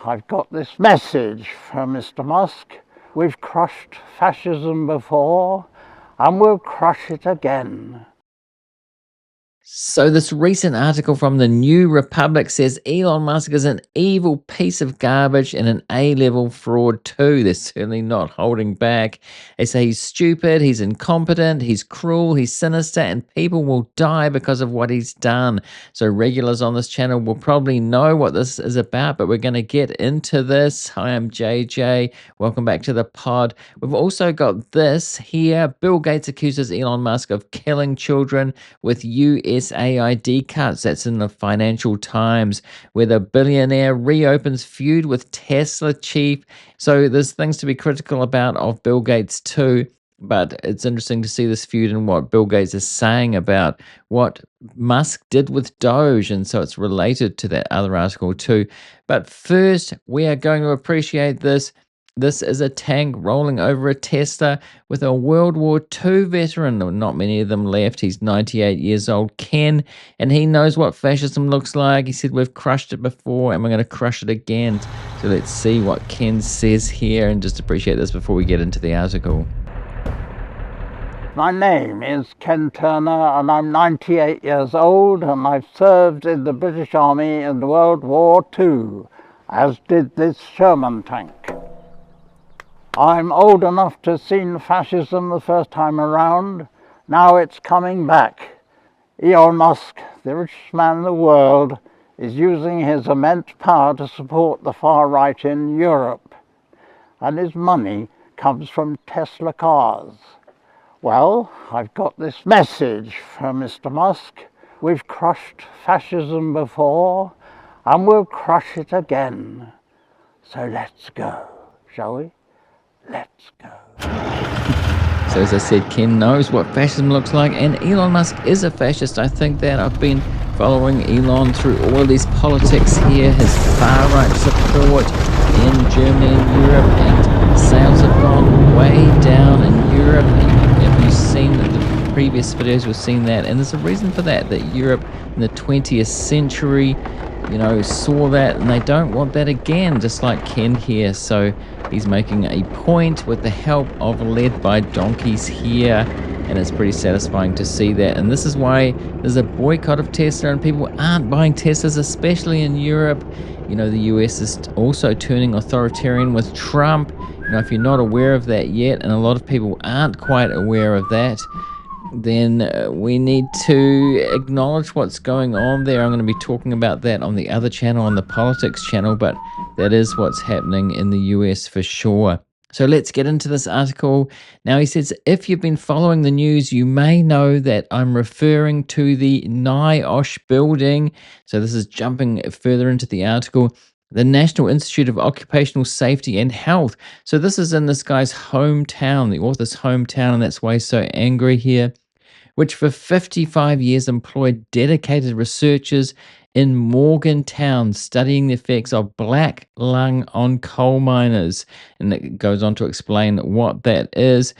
I've got this message from Mr. Musk. We've crushed fascism before, and we'll crush it again. So this recent article from the New Republic says Elon Musk is an evil piece of garbage and an A-level fraud too. They're certainly not holding back. They say he's stupid, he's incompetent, he's cruel, he's sinister, and people will die because of what he's done. So regulars on this channel will probably know what this is about, but we're going to get into this. Hi, I'm JJ. Welcome back to the pod. We've also got this here. Bill Gates accuses Elon Musk of killing children with USAID cuts. That's in the Financial Times, where the billionaire reopens feud with Tesla chief. So there's things to be critical about of Bill Gates too. But it's interesting to see this feud and what Bill Gates is saying about what Musk did with DOGE. And so it's related to that other article too. But first, we are going to appreciate this. This is a tank rolling over a Tesla with a World War II veteran. Not many of them left. He's 98 years old, Ken, and he knows what fascism looks like. He said, we've crushed it before and we're going to crush it again. So let's see what Ken says here and just appreciate this before we get into the article. My name is Ken Turner, and I'm 98 years old, and I've served in the British Army in World War II, as did this Sherman tank. I'm old enough to have seen fascism the first time around. Now it's coming back. Elon Musk, the richest man in the world, is using his immense power to support the far right in Europe. And his money comes from Tesla cars. Well, I've got this message from Mr. Musk. We've crushed fascism before, and we'll crush it again. So let's go, shall we? Let's go. So as I said, Ken knows what fascism looks like, and Elon Musk is a fascist. I think that I've been following Elon through all of these politics here, his far-right support in Germany and Europe, and sales have gone way down in Europe. If you've seen the previous videos, we've seen that, and there's a reason for that Europe in the 20th century, saw that, and they don't want that again, just like Ken here. So he's making a point with the help of led by donkeys here, and it's pretty satisfying to see that. And this is why there's a boycott of Tesla, and people aren't buying Teslas, especially in Europe. The US is also turning authoritarian with Trump. If you're not aware of that yet, and a lot of people aren't quite aware of that, then we need to acknowledge what's going on there. I'm going to be talking about that on the other channel, on the politics channel, but that is what's happening in the US for sure. So let's get into this article. Now he says, if you've been following the news, you may know that I'm referring to the NIOSH building. So this is jumping further into the article. The National Institute of Occupational Safety and Health. So this is in this guy's hometown, the author's hometown, and that's why he's so angry here, which for 55 years employed dedicated researchers in Morgantown studying the effects of black lung on coal miners. And it goes on to explain what that is.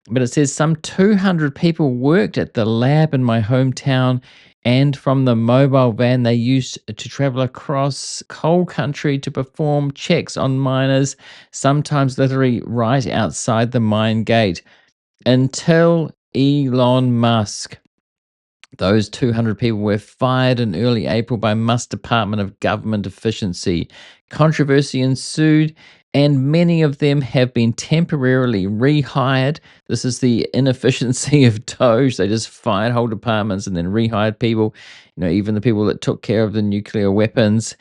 But it says some 200 people worked at the lab in my hometown, and from the mobile van they used to travel across coal country to perform checks on miners, sometimes literally right outside the mine gate, until Elon Musk. Those 200 people were fired in early April by Musk's Department of Government Efficiency. Controversy ensued, and many of them have been temporarily rehired. This is the inefficiency of DOGE. They just fired whole departments and then rehired people. Even the people that took care of the nuclear weapons,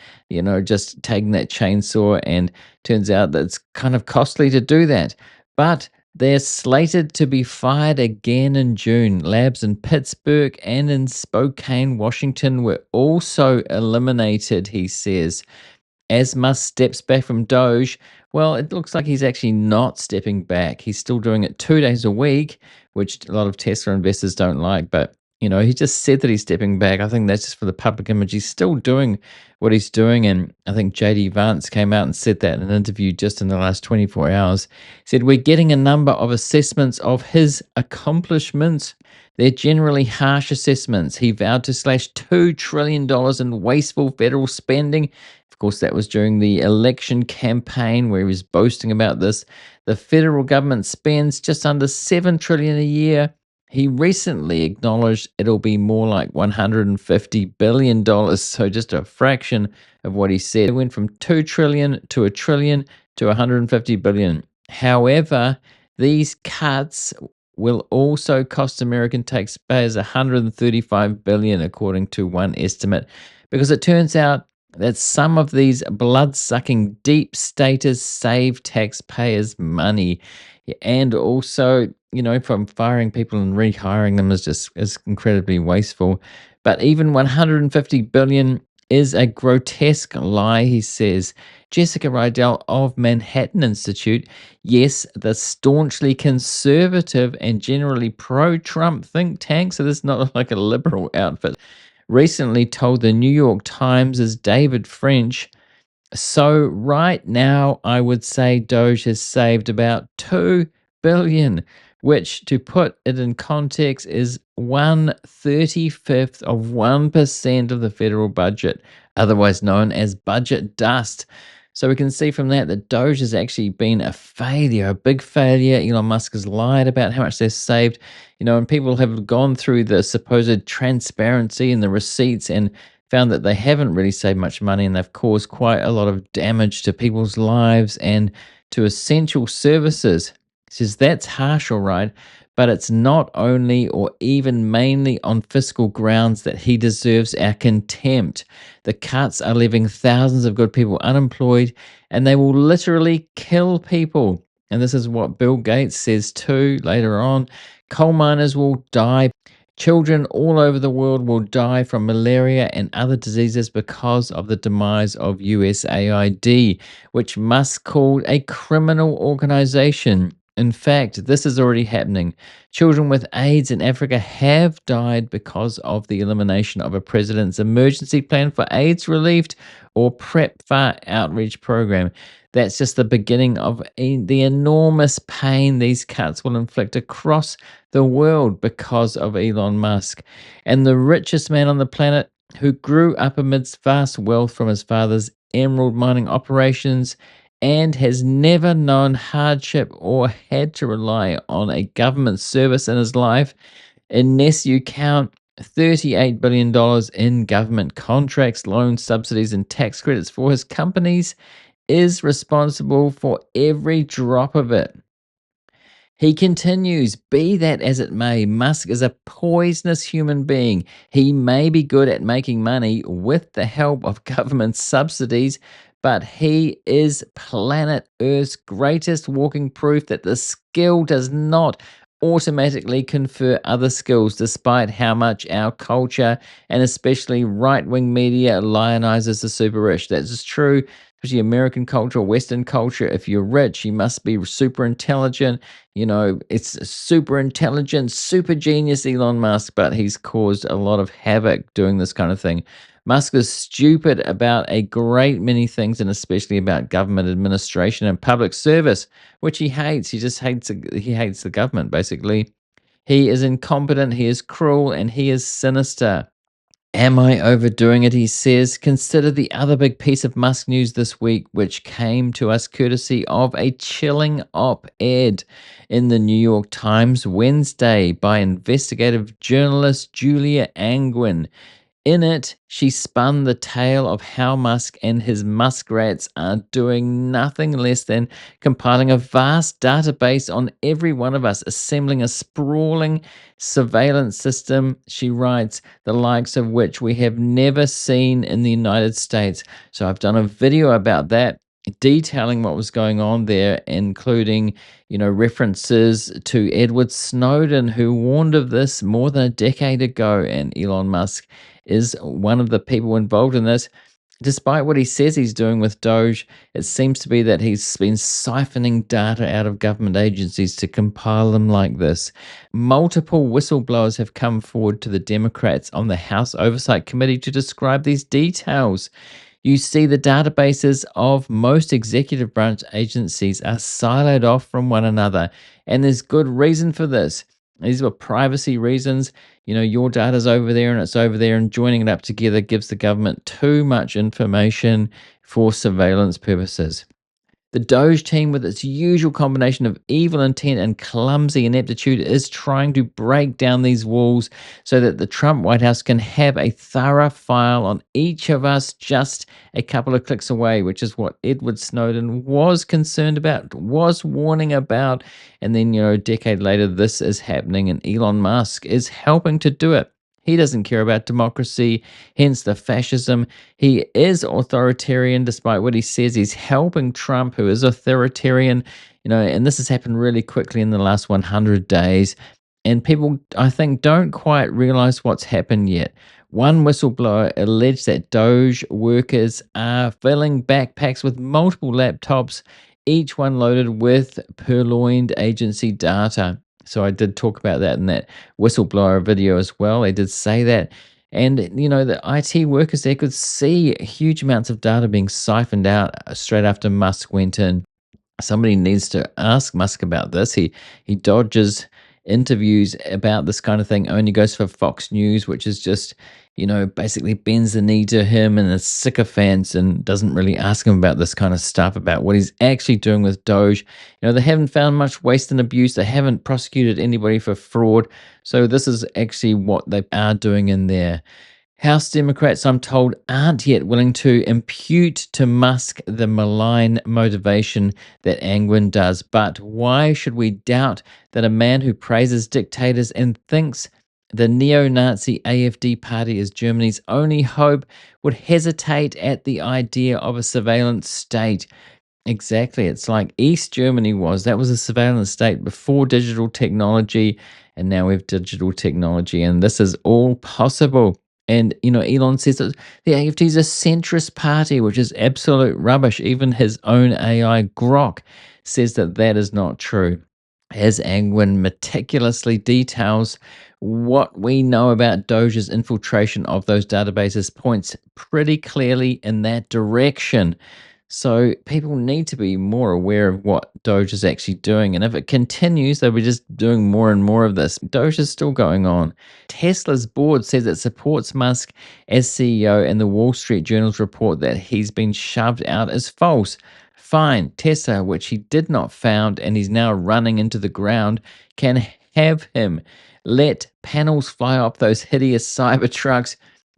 just taking that chainsaw, and turns out that it's kind of costly to do that. But they're slated to be fired again in June. Labs in Pittsburgh and in Spokane, Washington were also eliminated, he says. As Musk steps back from DOGE, well, it looks like he's actually not stepping back. He's still doing it 2 days a week, which a lot of Tesla investors don't like. But, he just said that he's stepping back. I think that's just for the public image. He's still doing what he's doing. And I think J.D. Vance came out and said that in an interview just in the last 24 hours. He said, we're getting a number of assessments of his accomplishments. They're generally harsh assessments. He vowed to slash $2 trillion in wasteful federal spending. Of Of course, that was during the election campaign where he was boasting about this. The federal government spends just under $7 trillion a year. He recently acknowledged it'll be more like $150 billion, so just a fraction of what he said. It went from $2 trillion to $1 trillion to $150 billion. However, these cuts will also cost American taxpayers $135 billion, according to one estimate, because it turns out that some of these blood-sucking deep staters save taxpayers money, and also, from firing people and rehiring them is incredibly wasteful. But even 150 billion is a grotesque lie, he says. Jessica Rydell of Manhattan Institute, yes, the staunchly conservative and generally pro-Trump think tank, so this is not like a liberal outfit, recently told the New York Times' David French, so right now I would say DOGE has saved about $2 billion, which, to put it in context, is 1/35th of 1% of the federal budget, otherwise known as budget dust. So we can see from that DOGE has actually been a failure, a big failure. Elon Musk has lied about how much they've saved, and people have gone through the supposed transparency and the receipts and found that they haven't really saved much money, and they've caused quite a lot of damage to people's lives and to essential services. He says that's harsh, all right, but it's not only or even mainly on fiscal grounds that he deserves our contempt. The cuts are leaving thousands of good people unemployed, and they will literally kill people. And this is what Bill Gates says too later on. Coal miners will die. Children all over the world will die from malaria and other diseases because of the demise of USAID, which Musk called a criminal organization. In fact, this is already happening. Children with AIDS in Africa have died because of the elimination of a president's emergency plan for AIDS relief or PrEPFAR outreach program. That's just the beginning of the enormous pain these cuts will inflict across the world because of Elon Musk. And the richest man on the planet, who grew up amidst vast wealth from his father's emerald mining operations and has never known hardship or had to rely on a government service in his life, unless you count $38 billion in government contracts, loans, subsidies, and tax credits for his companies, is responsible for every drop of it. He continues, be that as it may, Musk is a poisonous human being. He may be good at making money with the help of government subsidies, but he is planet Earth's greatest walking proof that the skill does not automatically confer other skills, despite how much our culture and especially right-wing media lionizes the super rich. That's true, especially American culture, Western culture. If you're rich, you must be super intelligent. It's super intelligent, super genius Elon Musk, but he's caused a lot of havoc doing this kind of thing. Musk is stupid about a great many things, and especially about government administration and public service, which he hates. He hates the government, basically. He is incompetent, he is cruel, and he is sinister. Am I overdoing it? He says. Consider the other big piece of Musk news this week, which came to us courtesy of a chilling op-ed in the New York Times Wednesday by investigative journalist Julia Angwin. In it, she spun the tale of how Musk and his muskrats are doing nothing less than compiling a vast database on every one of us, assembling a sprawling surveillance system, she writes, the likes of which we have never seen in the United States. So I've done a video about that, detailing what was going on there, including, references to Edward Snowden, who warned of this more than a decade ago, and Elon Musk is one of the people involved in this. Despite what he says he's doing with DOGE, it seems to be that he's been siphoning data out of government agencies to compile them like this. Multiple whistleblowers have come forward to the Democrats on the House Oversight Committee to describe these details. You see, the databases of most executive branch agencies are siloed off from one another, and there's good reason for this. These were privacy reasons. Your data's over there and it's over there, and joining it up together gives the government too much information for surveillance purposes. The DOGE team, with its usual combination of evil intent and clumsy ineptitude, is trying to break down these walls so that the Trump White House can have a thorough file on each of us just a couple of clicks away, which is what Edward Snowden was concerned about, was warning about. And then, a decade later, this is happening, and Elon Musk is helping to do it. He doesn't care about democracy, hence the fascism. He is authoritarian despite what he says. He's helping Trump, who is authoritarian, and this has happened really quickly in the last 100 days. And people, I think, don't quite realize what's happened yet. One whistleblower alleged that DOGE workers are filling backpacks with multiple laptops, each one loaded with purloined agency data. So I did talk about that in that whistleblower video as well. They did say that. And, the IT workers there could see huge amounts of data being siphoned out straight after Musk went in. Somebody needs to ask Musk about this. He dodges interviews about this kind of thing, only goes for Fox News, which is just, basically bends the knee to him and is sycophants and doesn't really ask him about this kind of stuff, about what he's actually doing with DOGE. They haven't found much waste and abuse. They haven't prosecuted anybody for fraud. So this is actually what they are doing in there. House Democrats, I'm told, aren't yet willing to impute to Musk the malign motivation that Angwin does. But why should we doubt that a man who praises dictators and thinks the neo-Nazi AfD party is Germany's only hope would hesitate at the idea of a surveillance state? Exactly. It's like East Germany was. That was a surveillance state before digital technology, and now we have digital technology, and this is all possible. And, Elon says that the AfD is a centrist party, which is absolute rubbish. Even his own AI, Grok, says that that is not true. As Angwin meticulously details, what we know about DOGE's infiltration of those databases points pretty clearly in that direction. So people need to be more aware of what DOGE is actually doing. And if it continues, they'll be just doing more and more of this. DOGE is still going on. Tesla's board says it supports Musk as CEO, and the Wall Street Journal's report that he's been shoved out as false. Fine, Tesla, which he did not found and he's now running into the ground, can have him. Let panels fly off those hideous Cybertrucks.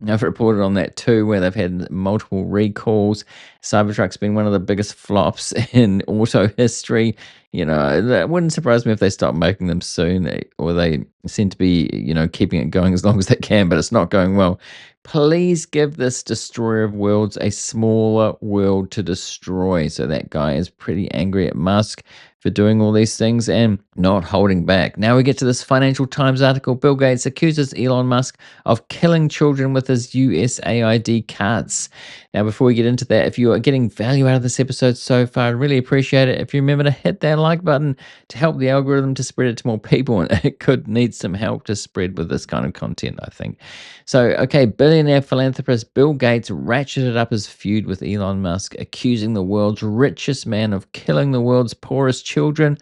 I've reported on that too, where they've had multiple recalls. Cybertruck's been one of the biggest flops in auto history. That wouldn't surprise me if they stop making them soon, or they seem to be, keeping it going as long as they can, but it's not going well. Please give this destroyer of worlds a smaller world to destroy. So that guy is pretty angry at Musk for doing all these things and not holding back. Now we get to this Financial Times article. Bill Gates accuses Elon Musk of killing children with his USAID cuts. Now, before we get into that, if you are getting value out of this episode so far, I'd really appreciate it if you remember to hit that like button to help the algorithm to spread it to more people. And it could need some help to spread with this kind of content, I think. So, okay, billionaire philanthropist Bill Gates ratcheted up his feud with Elon Musk, accusing the world's richest man of killing the world's poorest children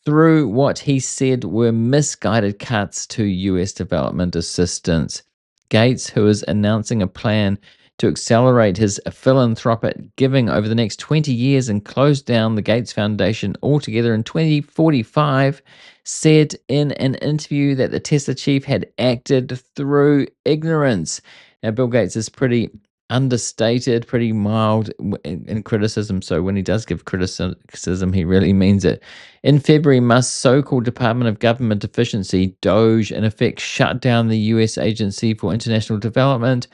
through what he said were misguided cuts to US development assistance. Gates, who is announcing a plan to accelerate his philanthropic giving over the next 20 years and close down the Gates Foundation altogether in 2045, said in an interview that the Tesla chief had acted through ignorance. Now, Bill Gates is pretty understated, pretty mild in criticism. So when he does give criticism, he really means it. In February, Musk's so-called Department of Government Efficiency, DOGE, in effect shut down the US Agency for International Development.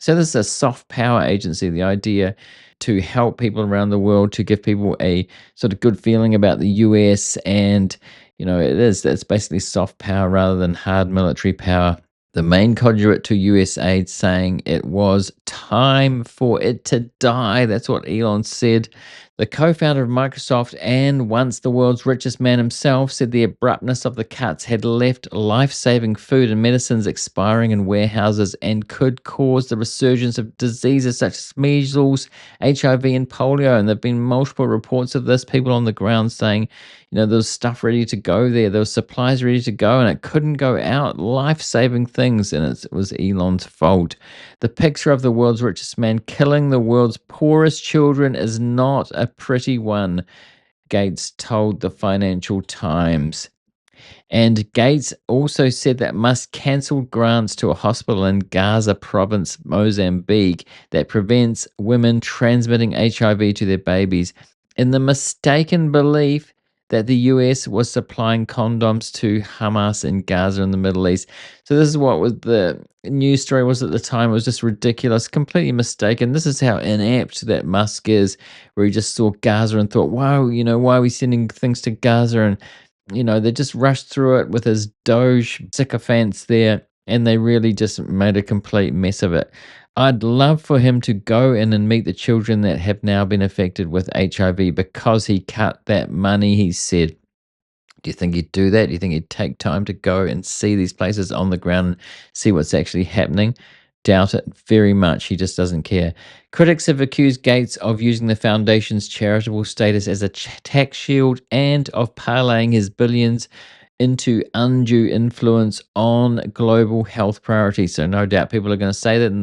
So this is a soft power agency, the idea to help people around the world, to give people a sort of good feeling about the US. And, it's basically soft power rather than hard military power. The main conduit to USAID saying it was time for it to die. That's what Elon said. The co-founder of Microsoft and once the world's richest man himself said the abruptness of the cuts had left life-saving food and medicines expiring in warehouses and could cause the resurgence of diseases such as measles, HIV, and polio. And there have been multiple reports of this, people on the ground saying, there was stuff ready to go there was supplies ready to go, and it couldn't go out. Life-saving things, and it was Elon's fault. The picture of the world's richest man killing the world's poorest children is not a pretty one, Gates told the Financial Times. And Gates also said that Musk cancelled grants to a hospital in Gaza province, Mozambique, that prevents women transmitting HIV to their babies in the mistaken belief that the US was supplying condoms to Hamas in Gaza in the Middle East. So this is what was the news story was at the time. It was just ridiculous, completely mistaken. This is how inept that Musk is, where he just saw Gaza and thought, wow, why are we sending things to Gaza? And they just rushed through it with his DOGE sycophants there, and they really just made a complete mess of it. I'd love for him to go in and meet the children that have now been affected with HIV because he cut that money, he said. Do you think he'd do that? Do you think he'd take time to go and see these places on the ground and see what's actually happening? Doubt it very much. He just doesn't care. Critics have accused Gates of using the foundation's charitable status as a tax shield and of parlaying his billions into undue influence on global health priorities. So no doubt people are going to say that in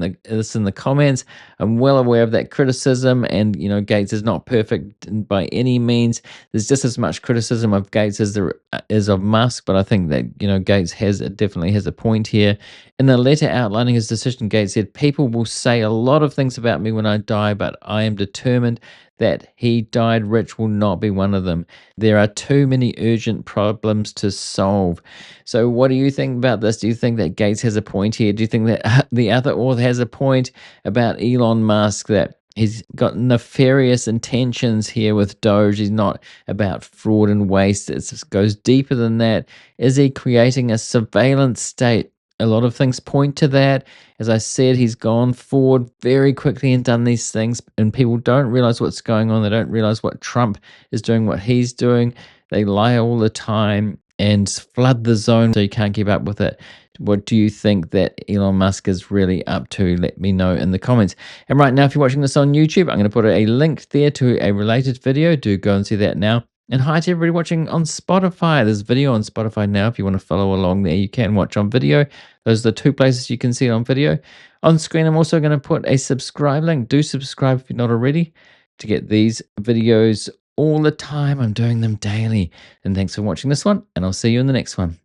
the comments. I'm well aware of that criticism, and Gates is not perfect by any means. There's just as much criticism of Gates as there is of Musk, but I think that Gates definitely has a point here. In a letter outlining his decision, Gates said, "People will say a lot of things about me when I die, but I am determined that he died rich will not be one of them. There are too many urgent problems to solve." So what do you think about this? Do you think that Gates has a point here? Do you think that the other author has a point about Elon Musk, that he's got nefarious intentions here with Doge? He's not about fraud and waste. It goes deeper than that. Is he creating a surveillance state? A lot of things point to that. As I said, he's gone forward very quickly and done these things, and people don't realize what's going on. They don't realize what Trump is doing, what he's doing. They lie all the time and flood the zone so you can't keep up with it. What do you think that Elon Musk is really up to? Let me know in the comments. And right now, if you're watching this on YouTube, I'm going to put a link there to a related video. Do go and see that now. And hi to everybody watching on Spotify. There's video on Spotify now. If you want to follow along there, you can watch on video. Those are the two places you can see it on video. On screen, I'm also going to put a subscribe link. Do subscribe if you're not already to get these videos all the time. I'm doing them daily. And thanks for watching this one, and I'll see you in the next one.